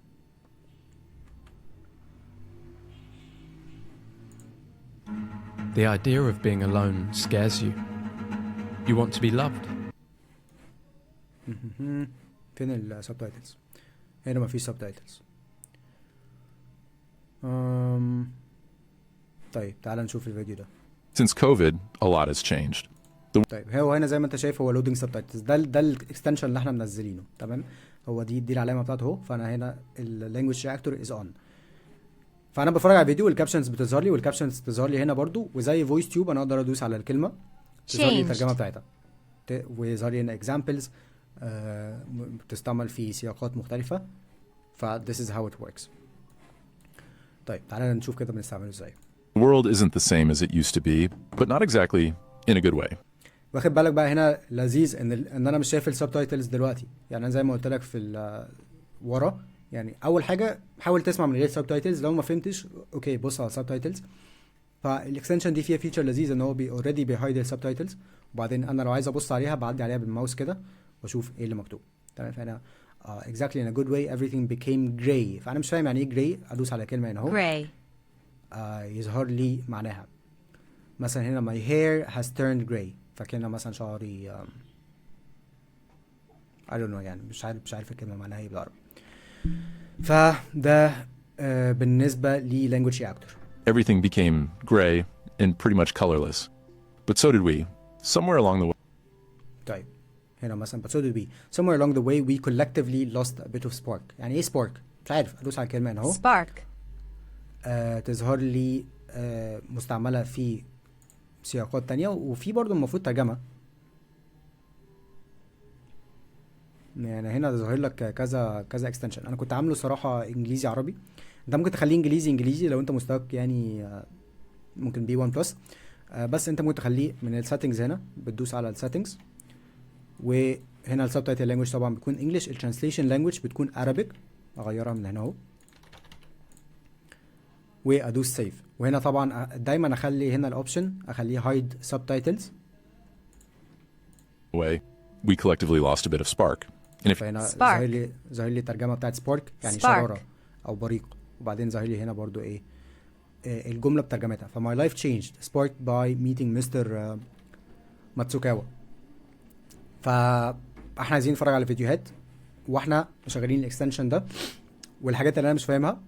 The idea of being alone scares you. You want to be loved. فين السبتايتلز؟ هنا مفيش سبتايتلز. طيب تعال نشوف الفيديو ده. Since COVID, a lot has changed. طيب هو هنا زي ما انت شايف هو لودنج سبتايتلز. ده الاكستنشن اللي احنا منزلينه. تمام، هو دي العلامه بتاعته اهو. فانا هنا اللانجويج رياكتور از اون. فانا بتفرج على الفيديو والكابشنز بتظهر لي، والكابشنز بتظهر لي هنا برضو. وزي فويس تيوب انا اقدر ادوس على الكلمه تظهر لي الترجمه بتاعتها، ويظهر لي هنا اكزامبلز بتستعمل في سياقات مختلفه. ف this is how it works. طيب تعالى نشوف كده بنستعمله ازاي. The world isn't the same as it used to be, but not exactly in a good way. واخد بالك بقى هنا لذيذ ان انا مش شايف السبتايتلز دلوقتي. يعني انا زي ما قلت لك في ورا، يعني اول حاجه حاول تسمع من غير سبتايتلز، لو ما فهمتش اوكي بص على السبتايتلز. فالاكستنشن دي فيها فيتشر لذيذ ان هو اوريدي بيهايد السبتايتلز، وبعدين انا لو عايز ابص عليها بعدي عليها بالماوس كده واشوف ايه اللي مكتوب. تمام، فانا exactly in a good way everything became gray. فانا مش فاهم يعني ايه gray، ادوس على كلمه هنا اهو gray. يظهر لي معناها. مثلا هنا my hair has turned gray، فكنا مثلا شعري I don't know، يعني مش عارف الكلمه معناها ايه بالعربي. فده بالنسبه ل language reactor. Everything became gray and pretty much colorless. But so did we. Somewhere along the way. طيب هنا مثلا but so did we. Somewhere along the way we collectively lost a bit of spark. يعني ايه spark؟ مش عارف، ادوس على الكلمه هنا اهو. spark. تظهر لي مستعمله في سياقات تانية، وفي برضو المفروض ترجمه. يعني هنا ظاهر لك كذا اكستنشن. انا كنت عامله صراحه انجليزي عربي. انت ممكن تخليه انجليزي لو انت مستواك يعني ممكن بي 1 بلس. بس انت ممكن تخليه من السيتنجز. هنا بتدوس على السيتنجز، وهنا السبتايتل لانجويج طبعا بتكون انجلش، الترانسليشن لانجويج بتكون عربيك. اغيرها من هنا اهو وادوس سيف. وهنا طبعا دايما اخلي هنا الاوبشن اخليه هايد سبتايتلز. way, we collectively lost a bit of spark. And if فهنا Spark. ظاهر لي الترجمه بتاعت سبارك يعني Spark. شراره او بريق، وبعدين ظاهر لي هنا برضو ايه الجمله بترجمتها. ف my life changed sparked by meeting Mr. ماتسوكاوا. فاحنا عايزين نتفرج على فيديوهات واحنا مشغلين الاكستنشن ده، والحاجات اللي انا مش فاهمها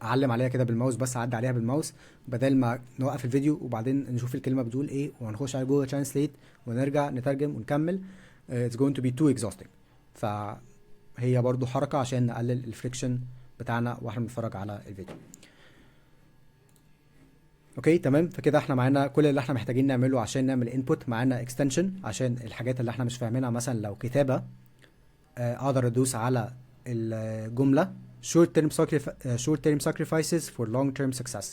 اعلم عليها كده بالماوس، بس اعدي عليها بالماوس بدل ما نوقف الفيديو وبعدين نشوف الكلمه بتقول ايه وهنخش على جوجل ترانسليت ونرجع نترجم ونكمل. it's going to be too exhausting. فهي برضو حركه عشان نقلل الفريكشن بتاعنا واحنا بنتفرج على الفيديو. اوكي تمام. فكده احنا معانا كل اللي احنا محتاجين نعمله عشان نعمل انبوت. معانا اكستنشن عشان الحاجات اللي احنا مش فاهمينها، مثلا لو كتابه اقدر ادوس على الجمله short term sacrifices for long term success.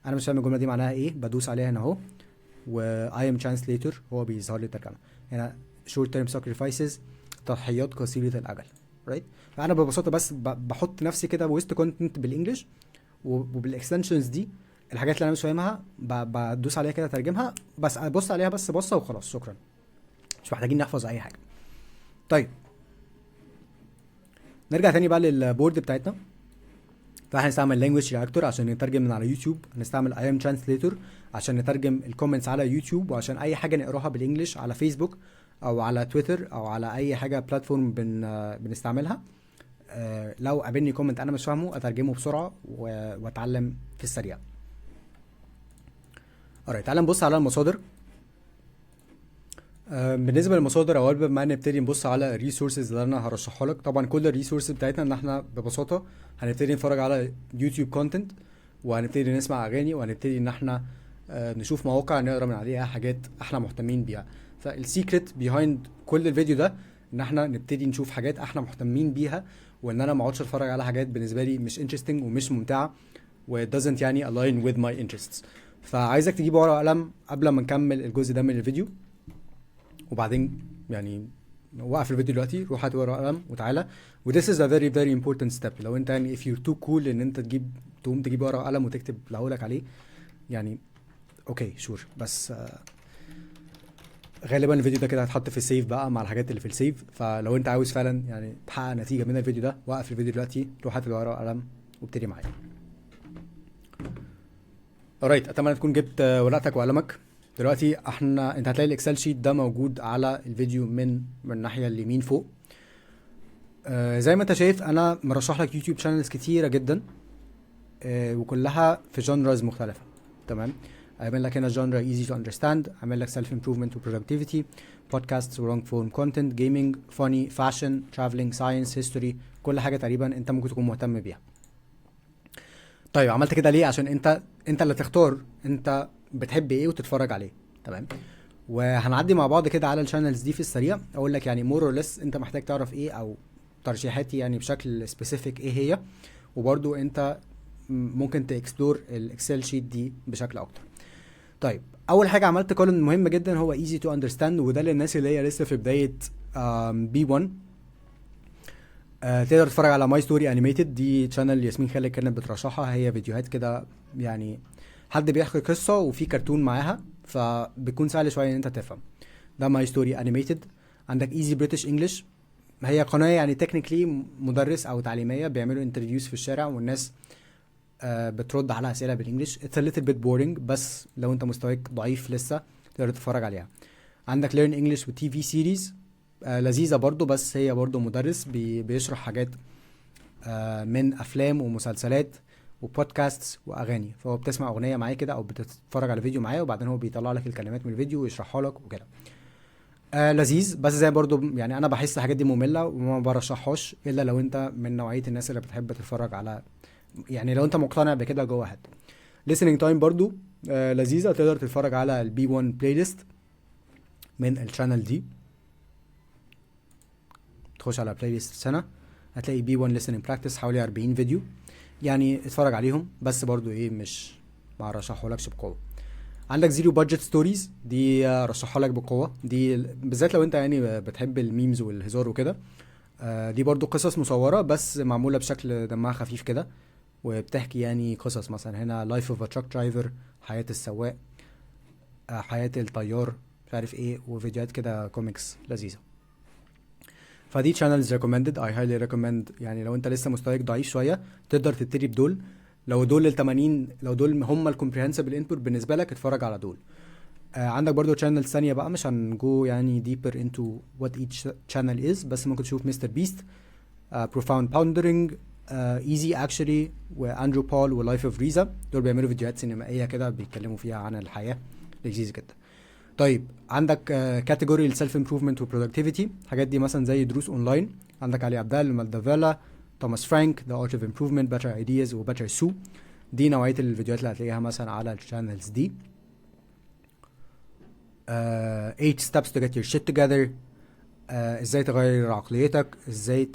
انا مش فاهم الجمله دي معناها ايه، بدوس عليها هنا اهو و I am translator هو بيظهر لي الترجمه هنا short term sacrifices تضحيات قصيره الاجل right. فانا ببساطه بس بحط نفسي كده وسط كونتنت بالانجلش وبالاكستنشنز دي الحاجات اللي انا مش فاهمها بدوس عليها كده ترجمها، بس ابص عليها بس بصه وخلاص شكرا، مش محتاجين نحفظ اي حاجه. طيب نرجع تاني بقى للبورد بتاعتنا. فاحنا هنستعمل language reactor عشان نترجم من على يوتيوب، هنستعمل I am translator عشان نترجم الكومنتس على يوتيوب، وعشان اي حاجه نقراها بالانجلش على فيسبوك او على تويتر او على اي حاجه بلاتفورم بنستعملها. لو قابلني كومنت انا مش فاهمه اترجمه بسرعه واتعلم في السريع. تعالى نبص على المصادر. بالنسبه للمصادر اول ما نبتدي نبص على الريسورسز اللي انا هرشحها لك. طبعا كل الريسورسز بتاعتنا ان احنا ببساطه هنبتدي نتفرج على يوتيوب كونتنت، وهنبتدي نسمع اغاني، وهنبتدي ان احنا نشوف مواقع نقرا من عليها حاجات احنا مهتمين بيها. فالسيكريت بيهايند كل الفيديو ده ان احنا نبتدي نشوف حاجات احنا مهتمين بيها، وان انا ما اقعدش اتفرج على حاجات بالنسبه لي مش انترستنج ومش ممتعه و doesn't يعني align with my interests. فعايزك تجيب ورقه وقلم قبل ما نكمل الجزء ده من الفيديو، وبعدين يعني وقف الفيديو دلوقتي، روح هات ورقه وقلم وتعالى. و this is a very very important step. لو انت يعني if you're too cool ان انت تقوم تجيب ورقه وقلم وتكتب اللي هقولك عليه، يعني اوكي شور، بس غالبا الفيديو ده كده هيتحط في السيف بقى مع الحاجات اللي في السيف. فلو انت عاوز فعلا يعني تحقق نتيجه من الفيديو ده، وقف الفيديو دلوقتي، روح هات الورقه وقلم وابتدي معايا. alright، اتمنى تكون جبت ورقتك وقلمك. دلوقتي انت هتلاقي الاكسل شيت ده موجود على الفيديو من الناحيه اليمين فوق. زي ما انت شايف انا مرشح لك يوتيوب شانلز كتيره جدا، وكلها في جانرز مختلفه. تمام، عامل لك هنا جانرا easy to understand، عامل لك self improvement و productivity، podcasts و long form content، gaming، funny، fashion، traveling، science، history، كل حاجه تقريبا انت ممكن تكون مهتم بيها. طيب عملت كده ليه؟ عشان انت اللي تختار انت بتحب ايه وتتفرج عليه. تمام، وهنعدي مع بعض كده على الشانلز دي في السريع، اقول لك يعني more or less انت محتاج تعرف ايه، او ترشيحاتي يعني بشكل سبيسيفيك ايه هي، وبرضو انت ممكن تاكسبلور الاكسل شيت دي بشكل اكتر. طيب اول حاجه عملت كولن مهم جدا هو easy to understand، وده للناس اللي هي لسه في بدايه B1. تقدر تتفرج على ماي ستوري انيميتد، دي تشانل ياسمين خالد كانت بترشحها. هي فيديوهات كده يعني حد بيحكي قصه وفي كرتون معاها، فبيكون سهل شويه ان انت تفهم. ده ماي ستوري انيميتد. عندك ايزي بريتش انجلش، هي قناه يعني تكنيكلي مدرس او تعليميه، بيعملوا انترفيوز في الشارع والناس بترد على اسئله بالانجلش. اتس a little bit boring، بس لو انت مستواك ضعيف لسه تقدر تتفرج عليها. عندك learn English و TV series لذيذه برضو، بس هي برضو مدرس بيشرح حاجات من افلام ومسلسلات وبودكاست واغاني، فهو بتسمع اغنيه معاه كده او بتتفرج على فيديو معاه، وبعدين هو بيطلع لك الكلمات من الفيديو ويشرحها لك وكده. لذيذ، بس زي برضو يعني انا بحس الحاجات دي ممله وما برشحهاش الا لو انت من نوعيه الناس اللي بتحب تتفرج على، يعني لو انت مقتنع بكده جوه واحد. listening time برضو لذيذه، تقدر تتفرج على البي 1 بلاي ليست من الشانل دي. تخش على بلاي ليست سنه هتلاقي بي 1 listening practice حوالي 40 فيديو، يعني اتفرج عليهم، بس برضو ايه مش ما رشحهولكش بقوه. عندك زيرو بادجت ستوريز، دي رشحها لك بقوه، دي بالذات لو انت يعني بتحب الميمز والهزار وكده. دي برضو قصص مصوره بس معموله بشكل دمها خفيف كده، وبتحكي يعني قصص مثلا هنا life of a truck driver، حياه السواق، حياه الطيار، مش عارف ايه، وفيديوهات كده كوميكس لذيذه. فدي channels recommended. I highly recommend. يعني لو انت لسه مستواك ضعيف شويه تقدر تبتدي بدول. لو دول ال80، لو دول هم الكومبريهنسبل انبوت بالنسبه لك، اتفرج على دول. عندك برضو channels ثانيه بقى، مش هنجو يعني deeper into what each channel is، بس ممكن تشوف مستر بيست، profound pondering، easy actually، واندرو بول، ولايف اوف ريزا. دول بيعملوا فيديوهات سينمائيه كده بيتكلموا فيها عن الحياه، لذيذ جدا. طيب عندك كاتيجوري السيلف امبروفمنت وبرودكتيفيتي، الحاجات دي مثلا زي دروس اونلاين. عندك علي عبدال، مالدافيلا، توماس فرانك، ذا ارت اوف امبروفمنت، باتر ايدياز، وباتر سو. دي نوعيه الفيديوهات اللي هتلاقيها مثلا على الشانلز دي. 8 steps to get your shit together، ازاي تغير عقليتك، ازاي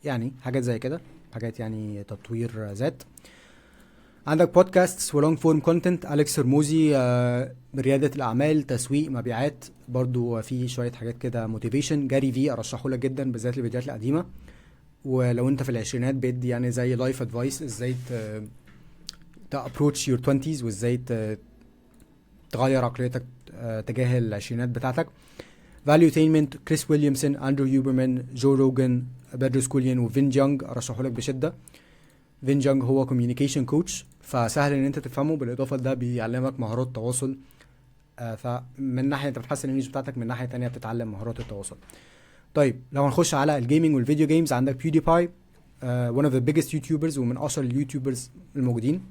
يعني حاجات زي كده، حاجات يعني تطوير ذات. عندك بودكاست ولونج فورم كونتنت، أليكس هرموزي، بريادة الأعمال، تسويق، مبيعات. برضو في شوية حاجات كده موتيفيشن. جاري في أرشحه لك جدا، بالذات الفيديوهات القديمة. ولو انت في العشرينات بيدي يعني زي لايف ادفايس، ازاي تابروتش يور 20s، وازاي تغير عقليتك تجاه العشرينات بتاعتك. فاليوتينمنت، كريس ويليامسون، اندرو يوبرمان، جو روجن، بيدرو سكوليان، وفين جونج ارشحه لك بشده. فين جونج هو كوميونيكيشن كوتش، فسهل ان انت تفهمه، بالاضافه لده بيعلمك مهارات تواصل. فمن ناحيه انت بتحسن الانجليزي بتاعتك، من ناحيه تانية بتتعلم مهارات التواصل. طيب لو هنخش على الجيمنج والفيديو جيمز، عندك بيودي باي، one of the biggest YouTubers ومن اشهر اليوتيوبرز الموجودين.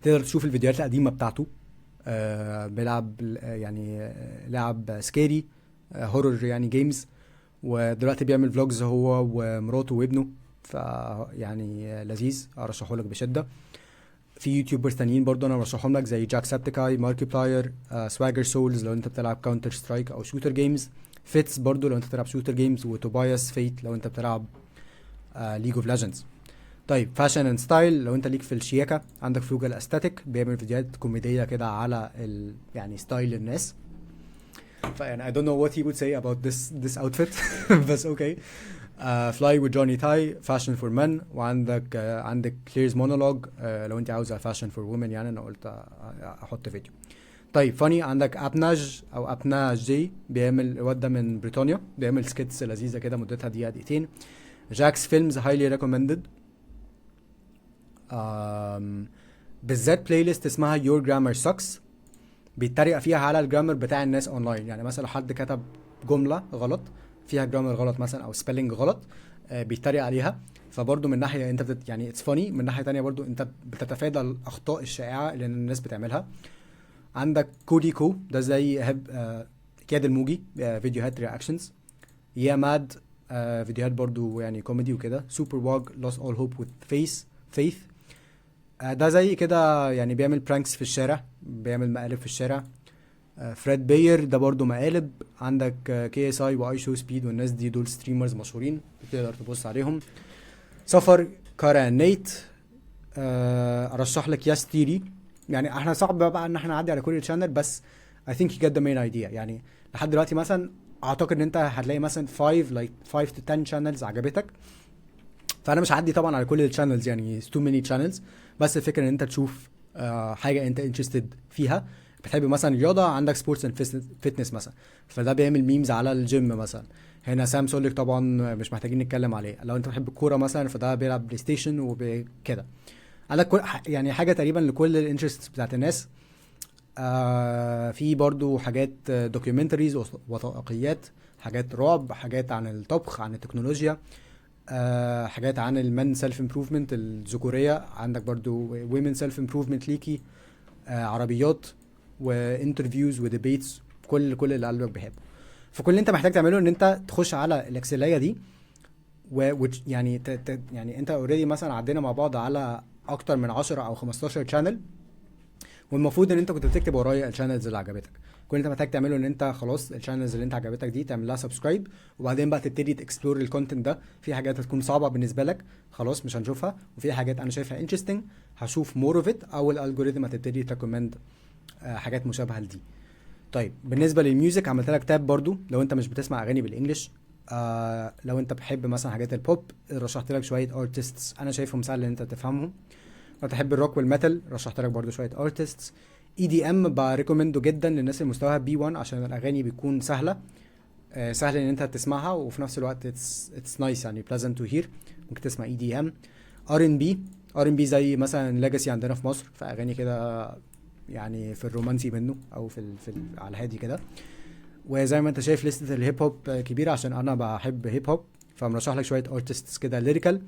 تقدر تشوف الفيديوهات القديمه بتاعته، بيلعب يعني لعب سكيري، هورر يعني جيمز. ودلوقتي بيعمل فلوجز هو ومراته وابنه، فيعني لذيذ، ارشحه لك بشده. في يوتيوبرز تانيين برضه انا ارشحهم لك، زي جاك سابتيكاي، ماركي بلاير، سواجر سولز لو انت بتلعب كاونتر سترايك او شوتر جيمز، فيتس برضه لو انت بتلعب شوتر جيمز، وتوباياس فيت لو انت بتلعب ليج اوف ليجندز. طيب فاشن اند ستايل لو انت ليك في الشياكه، عندك فروجال استاتيك، بيعمل فيديوهات كوميديه كده على يعني ستايل الناس. فيعني I don't know what he would say about this outfit بس اوكي. فلاي with جوني تاي، فاشن فور men. وعندك عندك كليرز مونولوج لو انت عاوزه فاشن فور وومن، يعني انا قلت احط فيديو. طيب فاني، عندك ابناج او ابناج جي، بيعمل الواد ده من بريطانيا، بيعمل سكيتس لذيذه كده مدتها دقيقه دقيقتين. جاكس فيلمز هايلي ريكومندد، بالذات بلاي ليست اسمها يور جرامر سكس، بيتريق فيها على الجرامر بتاع الناس اونلاين. يعني مثلا حد كتب جمله غلط فيها جرامر غلط مثلا او سبيلنج غلط، بيتريق عليها. فبرضه من ناحيه انت يعني اتس فاني، من ناحيه تانية برضه انت بتتفادى الاخطاء الشائعه اللي الناس بتعملها. عندك كوديكو، ده زي كاد الموجي، فيديوهات رياكشنز. يا ماد، فيديوهات برضو يعني كوميدي وكده. سوبر واج، لوست اول هوب وذ فيث، ده زي كده يعني بيعمل برانكس في الشارع، بيعمل مقالب في الشارع. فريد باير ده برضو مقالب. عندك كي اس اي واي شو سبيد، والناس دي دول ستريمرز مشهورين تقدر تبص عليهم. سفر، كارا نيت، ارشح لك ياس تيري. يعني احنا صعب بقى ان احنا نعدي على كل الشانل، بس I think you get the main idea. يعني لحد دلوقتي مثلا اعتقد ان انت هتلاقي مثلا 5 to 10 channels عجبتك. فانا مش هعدي طبعا على كل الشانلز، يعني too many channels، بس الفكره ان انت تشوف حاجه انت interested فيها. بتحب مثلا رياضه، عندك سبورتس اند فيتنس مثلا، فده بيعمل ميمز على الجيم مثلا. هنا سام سوليك طبعا مش محتاجين نتكلم عليه. لو انت بتحب الكوره مثلا، فده بيلعب بلاي ستيشن وكده. عندك يعني حاجه تقريبا لكل الانترست بتاعت الناس. في برضو حاجات دوكيومنتريز، وثائقيات، حاجات رعب، حاجات عن الطبخ، عن التكنولوجيا، حاجات عن المن سيلف امبروفمنت الذكوريه. عندك برضو ويمن سيلف امبروفمنت ليكي، عربيات، وانترفيوز وديبيتس، كل اللي قلبك بيحبه. فكل اللي انت محتاج تعمله ان انت تخش على الاكسليه دي، ويعني يعني انت اوريدي مثلا عدينا مع بعض على اكتر من 10 او 15 شانل، والمفروض ان انت كنت بتكتب ورايا الشانلز اللي عجبتك. كل اللي انت محتاج تعمله ان انت خلاص الشانلز اللي انت عجبتك دي تعمل لها سبسكرايب، وبعدين بقى تبتدي تكسبلور الكونتنت ده. في حاجات هتكون صعبه بالنسبه لك خلاص مش هنشوفها، وفي حاجات انا شايفها انترستنج هشوف مور اوف ات، او الالجوريثم هتبتدي تريكومند حاجات مشابهه لدي. طيب بالنسبه للميوزك عملت لك تاب برضو لو انت مش بتسمع اغاني بالانجلش. لو انت بتحب مثلا حاجات البوب، رشحت لك شويه ارتستس انا شايفهم سهل ان انت تفهمهم. لو تحب الروك والميتال، رشحت لك برضو شويه ارتستس. EDM بريكومندو جدا للناس اللي مستواها B1 عشان الاغاني بتكون سهله، سهل ان انت تسمعها، وفي نفس الوقت it's nice يعني pleasant to hear. ممكن تسمع EDM. R&B زي مثلا ليجاسي عندنا في مصر، في اغاني كده يعني في الرومانسي منه او في على الهادي كده. وزي ما انت شايف لستة الهيب هوب كبيره عشان انا بحب هيب هوب، فمرشح لك شويه ارتستس كده ليريكال،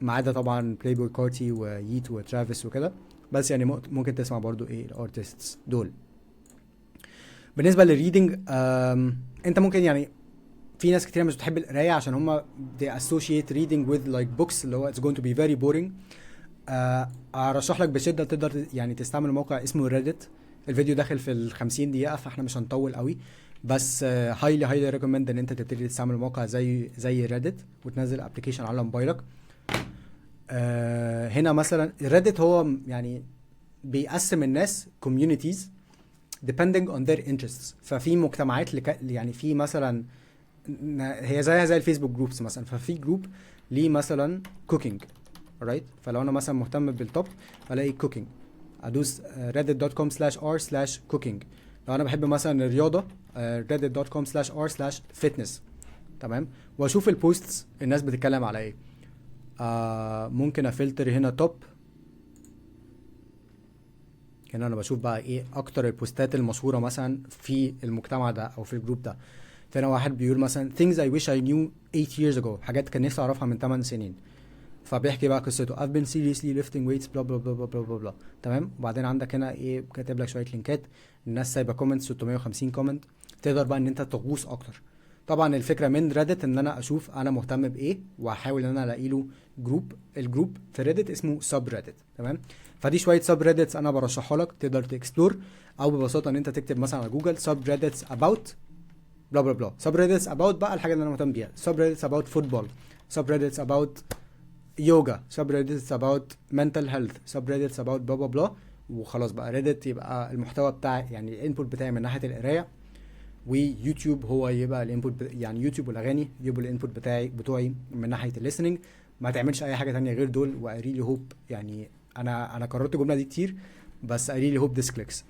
ما عدا طبعا بلاي بوي كارتي وييت وترافيس وكده، بس يعني ممكن تسمع برضو ايه الارتستس دول. بالنسبه للريدنج انت ممكن يعني في ناس كتير مش بتحب القرايه عشان هم they associate reading with like books اللي هو it's going to be very boring. ارشح لك بشده تقدر يعني تستعمل موقع اسمه ريدت. الفيديو داخل في 50 دقيقه فاحنا مش هنطول قوي، بس هايلي ريكومند ان انت تبتدي تستعمل موقع زي ريدت وتنزل ابلكيشن على موبايلك. هنا مثلا ريدت هو يعني بيقسم الناس communities depending on their interests. ففي مجتمعات يعني في مثلا هي زي الفيسبوك جروبس مثلا، ففي جروب ليه مثلا cooking right، فلو انا مثلا مهتم بالطبخ الاقي cooking ادوس reddit.com/r/cooking. لو انا بحب مثلا الرياضه reddit.com/r/fitness. تمام، واشوف البوستس الناس بتتكلم على ايه. ممكن افلتر هنا توب، هنا انا بشوف بقى ايه اكتر البوستات المشهوره مثلا في المجتمع ده او في الجروب ده. فهنا واحد بيقول مثلا things I wish I knew 8 years ago، حاجات كان نفسي اعرفها من 8 سنين. فبيحكي بقى قصته I've been seriously lifting weights blah blah blah blah blah blah. تمام، وبعدين عندك هنا ايه كاتب لك شويه لينكات، الناس سايبه كومنت 650 كومنت، تقدر بقى ان انت تغوص اكتر. طبعا الفكره من ريدت ان انا اشوف انا مهتم بايه واحاول ان انا الاقي له الجروب في ريدت اسمه سب ريدت. تمام، فدي شويه سب ريدتس انا برشحها لك تقدر تكسبلور، او ببساطه ان انت تكتب مثلا على جوجل سب ريدتس اباوت بلا بلا بلا، سب ريدتس اباوت بقى الحاجه اللي انا مهتم بيها، سب ريدتس اباوت فوتبول، سب ريدتس اباوت يوجا، سب ريدتس اباوت منتل هيلث، سب ريدتس اباوت بلا بلا بلا، وخلاص بقى ريدت يبقى المحتوى بتاعي يعني الانبوت بتاعي من ناحيه القرايه، ويوتيوب هو يبقى الانبوت يعني يوتيوب والاغاني يبقوا الانبوت بتوعي من ناحيه الليسننج. ما تعملش اي حاجه تانية غير دول، واريلي هوب يعني انا قررت الجمله دي كتير، بس اريلي هوب ذس كليكس.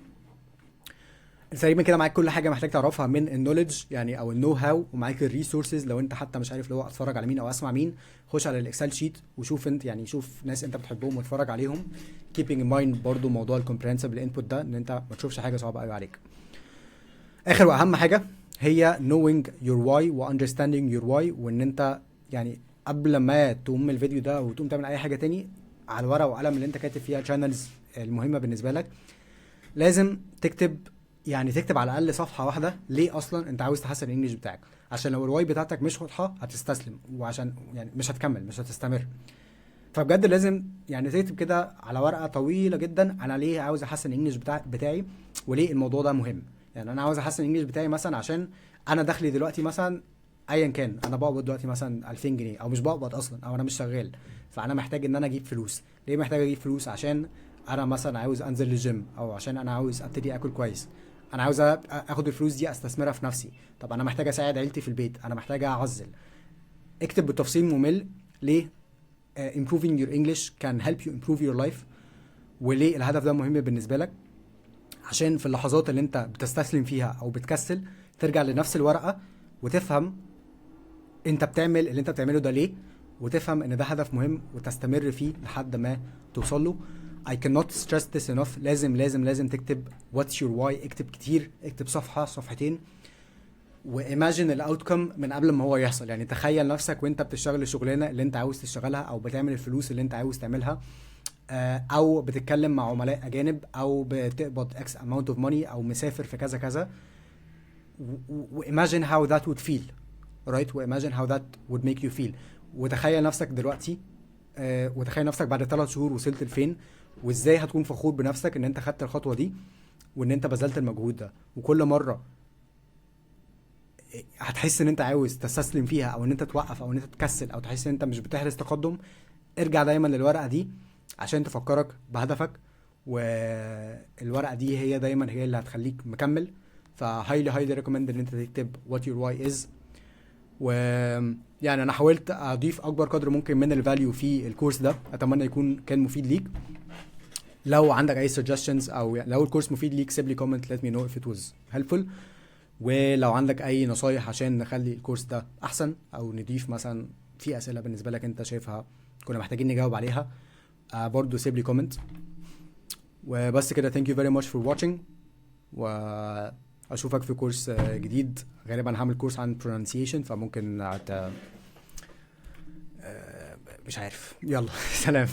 تقريبا كده معاك كل حاجه محتاج تعرفها من النوليدج يعني او النو هاو، ومعاك الريسورسز لو انت حتى مش عارف لو اتفرج على مين او اسمع مين، خش على الاكسل شيت وشوف انت يعني شوف ناس انت بتحبهم واتفرج عليهم. keeping in mind برضو موضوع الكومبريهنسيف انبوت ده، ان انت ما تشوفش حاجه صعبه قوي عليك. اخر واهم حاجه هي knowing your why و understanding your why، وان انت يعني قبل ما تقوم الفيديو ده وتقوم تعمل اي حاجه تاني على الورقه وقلم اللي انت كاتب فيها channels المهمه بالنسبه لك، لازم تكتب على الاقل صفحه واحده ليه اصلا انت عاوز تحسن الانجليش بتاعك، عشان لو الواي بتاعتك مش واضحه هتستسلم، وعشان يعني مش هتكمل مش هتستمر. فبجد لازم يعني تكتب كده على ورقه طويله جدا انا ليه عاوز احسن الانجليش بتاعي وليه الموضوع ده مهم. يعني انا عاوز احسن الانجليش بتاعي مثلا عشان انا دخلي دلوقتي مثلا ايا كان، انا بقبض دلوقتي مثلا 2000 جنيه او مش بقبض اصلا او انا مش شغال، فانا محتاج ان انا اجيب فلوس. ليه محتاج اجيب فلوس؟ عشان انا مثلا عاوز انزل الجيم، او عشان انا عاوز ابتدي اكل كويس، انا عاوز اخد الفلوس دي استثمرها في نفسي. طب انا محتاج اساعد عيلتي في البيت، انا محتاج اعزل. اكتب بالتفصيل ممل ليه improving your English can help you improve your life، وليه الهدف ده مهم بالنسبه لك، عشان في اللحظات اللي انت بتستسلم فيها او بتكسل ترجع لنفس الورقه وتفهم انت بتعمل اللي انت بتعمله ده ليه، وتفهم ان ده هدف مهم وتستمر فيه لحد ما توصل له. I cannot stress this enough. لازم تكتب what's your why. اكتب كتير، اكتب صفحة صفحتين، وimagine الاوتكم من قبل ما هو يحصل. يعني تخيل نفسك وانت بتشتغل الشغلانة اللي انت عاوز تشتغلها، او بتعمل الفلوس اللي انت عاوز تعملها، او بتتكلم مع عملاء اجانب، او بتقبض X amount of money، او مسافر في كذا كذا. imagine how that would feel, right? imagine how that would make you feel. وتخيل نفسك دلوقتي، وتخيل نفسك بعد 3 شهور وصلت لفين، وازاي هتكون فخور بنفسك ان انت خدت الخطوة دي وان انت بذلت المجهود ده. وكل مرة هتحس ان انت عاوز تستسلم فيها، او ان انت توقف، او ان انت تكسل، او تحس ان انت مش بتحرز تقدم، ارجع دايما للورقة دي عشان تفكرك بهدفك، والورقة دي هي دايما هي اللي هتخليك مكمل. فهايلي ريكومند ان انت تكتب what your why is. ويعني انا حاولت اضيف اكبر قدر ممكن من الفاليو في الكورس ده، اتمنى يكون كان مفيد ليك. لو عندك اي suggestions او لو الكورس مفيد ليك سيب لي comment let me know if it was helpful. ولو عندك اي نصايح عشان نخلي الكورس ده احسن او نضيف مثلا في اسئله بالنسبه لك انت شايفها كنا محتاجين نجاوب عليها برضو سيب لي comment. وبس كده thank you very much for watching واشوفك في كورس جديد. غالبا هعمل كورس عن pronunciation فممكن مش عارف. يلا سلام.